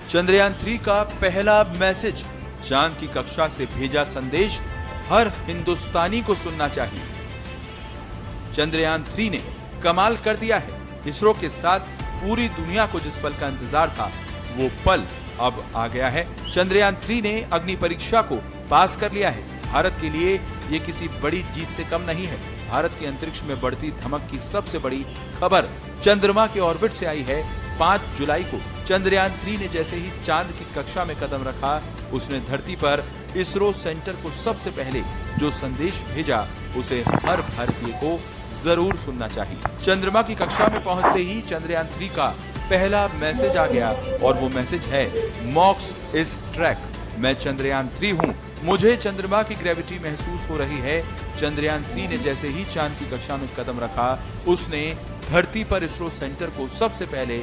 चंद्रयान 3 का पहला मैसेज, चांद की कक्षा से भेजा संदेश हर हिंदुस्तानी को सुनना चाहिए। चंद्रयान 3 ने कमाल कर दिया है। इसरो के साथ पूरी दुनिया को जिस पल का इंतजार था, वो पल अब आ गया है। चंद्रयान 3 ने अग्नि परीक्षा को पास कर लिया है। भारत के लिए ये किसी बड़ी जीत से कम नहीं है। भारत के अंतरिक्ष में बढ़ती धमक की सबसे बड़ी खबर चंद्रमा के ऑर्बिट से आई है। 5 जुलाई को चंद्रयान 3 ने जैसे ही चांद की कक्षा में कदम रखा, उसने धरती पर इसरो सेंटर को सबसे पहले जो संदेश भेजा, उसे हर भारतीय को जरूर सुनना चाहिए। चंद्रमा की कक्षा में पहुंचते ही चंद्रयान 3 का पहला मैसेज आ गया और वो मैसेज है, मॉक्स इज ट्रैक। मैं चंद्रयान 3 हूँ, मुझे चंद्रमा की ग्रेविटी महसूस हो रही है। चंद्रयान 3 ने जैसे ही चांद की कक्षा में कदम रखा, उसने धरती पर इसरो सेंटर को सबसे पहले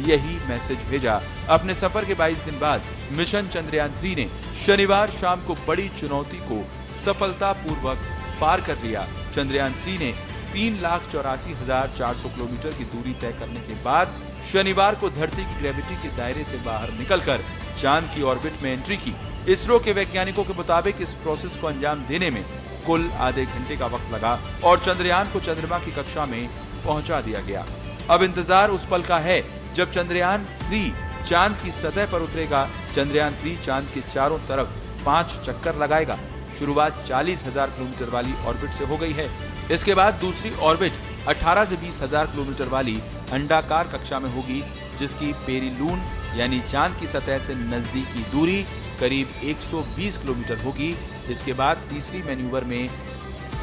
यही मैसेज भेजा। अपने सफर के 22 दिन बाद मिशन चंद्रयान 3 ने शनिवार शाम को बड़ी चुनौती को सफलतापूर्वक पार कर लिया। चंद्रयान 3 ने 3,84,400 किलोमीटर की दूरी तय करने के बाद शनिवार को धरती की ग्रेविटी के दायरे से बाहर निकलकर चांद की ऑर्बिट में एंट्री की। इसरो के वैज्ञानिकों के मुताबिक इस प्रोसेस को अंजाम देने में कुल आधे घंटे का वक्त लगा और चंद्रयान को चंद्रमा की कक्षा में पहुंचा दिया गया। अब इंतजार उस पल का है जब चंद्रयान 3 चांद की सतह पर उतरेगा। चंद्रयान 3 चांद के चारों तरफ 5 चक्कर लगाएगा। शुरुआत 40,000 किलोमीटर वाली ऑर्बिट से हो गई है। इसके बाद दूसरी ऑर्बिट 18 से 20,000 किलोमीटर वाली अंडाकार कक्षा में होगी, जिसकी पेरिलून यानी चांद की सतह से नजदीकी दूरी करीब 120 किलोमीटर होगी। इसके बाद तीसरी मैन्यूवर में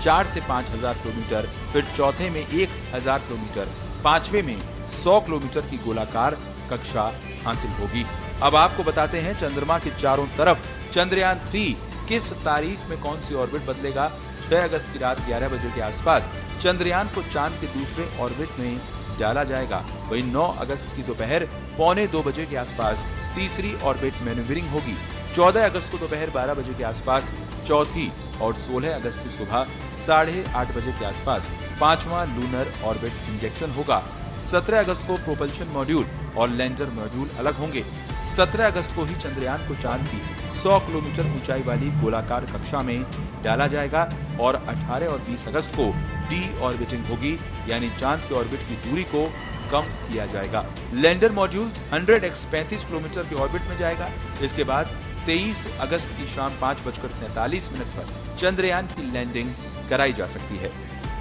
4 से 5,000 किलोमीटर, फिर चौथे में 1,000 किलोमीटर, पांचवे में 100 किलोमीटर की गोलाकार कक्षा हासिल होगी। अब आपको बताते हैं चंद्रमा के चारों तरफ चंद्रयान 3 किस तारीख में कौन सी ऑर्बिट बदलेगा। 6 अगस्त की रात 11 बजे के आसपास चंद्रयान को चांद के दूसरे ऑर्बिट में डाला जाएगा। वहीं 9 अगस्त की दोपहर 1:45 बजे के आसपास तीसरी ऑर्बिट मैन्यूवरिंग होगी। 14 अगस्त को दोपहर 12 बजे के आसपास चौथी और 16 अगस्त की सुबह 8:30 बजे के आसपास 5वां लूनर ऑर्बिट इंजेक्शन होगा। 17 अगस्त को प्रोपल्शन मॉड्यूल और लैंडर मॉड्यूल अलग होंगे। 17 अगस्त को ही चंद्रयान को चांद की 100 किलोमीटर ऊंचाई वाली गोलाकार कक्षा में डाला जाएगा और 18 और 20 अगस्त को डी ऑर्बिटिंग होगी, यानी चांद के ऑर्बिट की दूरी को कम किया जाएगा। लैंडर मॉड्यूल 100x 35 किलोमीटर की ऑर्बिट में जाएगा। इसके बाद 23 अगस्त की शाम 5:47 पर चंद्रयान की लैंडिंग कराई जा सकती है।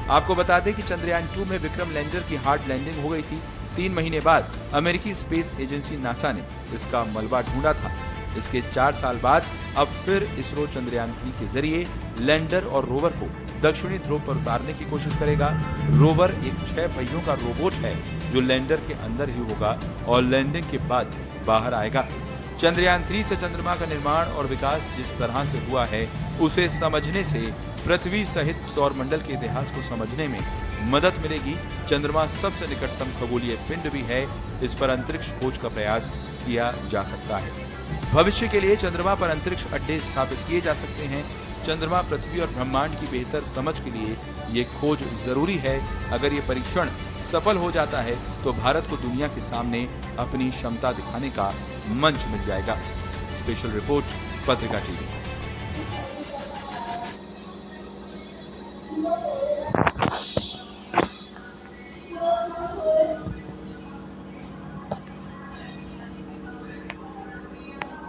आपको बता दें कि चंद्रयान 2 में विक्रम लैंडर की हार्ड लैंडिंग हो गई थी। 3 महीने बाद अमेरिकी स्पेस एजेंसी नासा ने इसका मलबा ढूंढा था। इसके 4 साल बाद अब फिर इसरो चंद्रयान 3 के जरिए लैंडर और रोवर को दक्षिणी ध्रुव पर उतारने की कोशिश करेगा। रोवर एक 6 पहियों का रोबोट है जो लैंडर के अंदर ही होगा और लैंडिंग के बाद बाहर आएगा। चंद्रयान 3 से चंद्रमा का निर्माण और विकास जिस तरह से हुआ है, उसे समझने से पृथ्वी सहित सौरमंडल के इतिहास को समझने में मदद मिलेगी। चंद्रमा सबसे निकटतम खगोलीय पिंड भी है। इस पर अंतरिक्ष खोज का प्रयास किया जा सकता है। भविष्य के लिए चंद्रमा पर अंतरिक्ष अड्डे स्थापित किए जा सकते हैं। चंद्रमा, पृथ्वी और ब्रह्मांड की बेहतर समझ के लिए ये खोज जरूरी है। अगर ये परीक्षण सफल हो जाता है तो भारत को दुनिया के सामने अपनी क्षमता दिखाने का मंच मिल जाएगा। स्पेशल रिपोर्ट, पत्रिका टीवी।